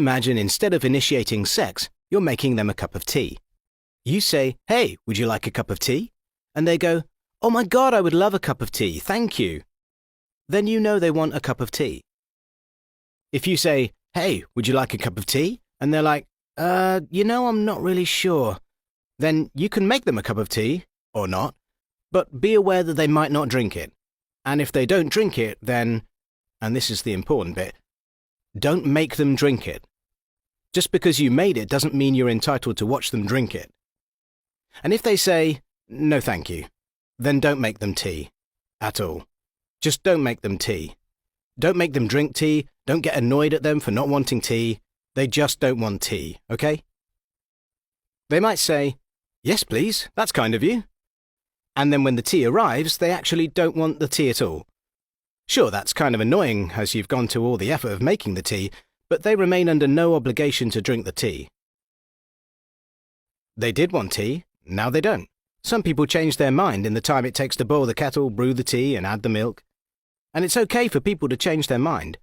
Imagine instead of initiating sex, you're making them a cup of tea. You say, "Hey, would you like a cup of tea?" And they go, "Oh my God, I would love a cup of tea, thank you." Then you know they want a cup of tea. If you say, "Hey, would you like a cup of tea?" And they're like, I'm not really sure. Then you can make them a cup of tea, or not, but be aware that they might not drink it. And if they don't drink it, then, and this is the important bit, don't make them drink it. Just because you made it doesn't mean you're entitled to watch them drink it. And if they say, "No thank you," then don't make them tea. At all. Just don't make them tea. Don't make them drink tea, don't get annoyed at them for not wanting tea. They just don't want tea, okay? They might say, "Yes please, that's kind of you." And then when the tea arrives, they actually don't want the tea at all. Sure, that's kind of annoying as you've gone to all the effort of making the tea, but they remain under no obligation to drink the tea. They did want tea, now they don't. Some people change their mind in the time it takes to boil the kettle, brew the tea, and add the milk. And it's okay for people to change their mind,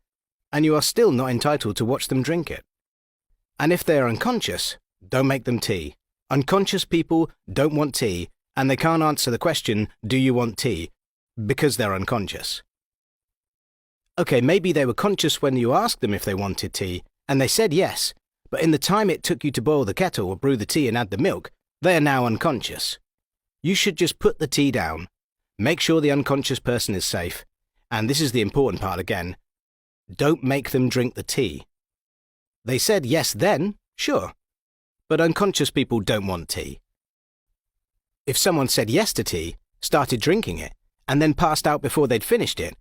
and you are still not entitled to watch them drink it. And if they are unconscious, don't make them tea. Unconscious people don't want tea, and they can't answer the question, "Do you want tea?" because they're unconscious. Okay, maybe they were conscious when you asked them if they wanted tea, and they said yes, but in the time it took you to boil the kettle or brew the tea and add the milk, they are now unconscious. You should just put the tea down. Make sure the unconscious person is safe. And this is the important part again. Don't make them drink the tea. They said yes then, sure, but unconscious people don't want tea. If someone said yes to tea, started drinking it, and then passed out before they'd finished it,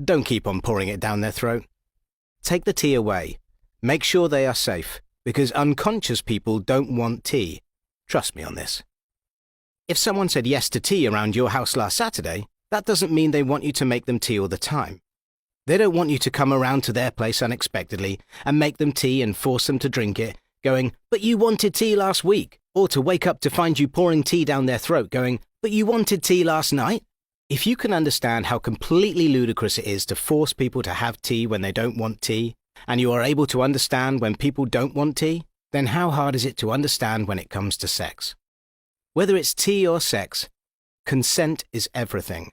don't keep on pouring it down their throat. Take the tea away. Make sure they are safe, because unconscious people don't want tea. Trust me on this. If someone said yes to tea around your house last Saturday, that doesn't mean they want you to make them tea all the time. They don't want you to come around to their place unexpectedly and make them tea and force them to drink it, going, "But you wanted tea last week," or to wake up to find you pouring tea down their throat going, "But you wanted tea last night." If you can understand how completely ludicrous it is to force people to have tea when they don't want tea, and you are able to understand when people don't want tea, then how hard is it to understand when it comes to sex? Whether it's tea or sex, consent is everything.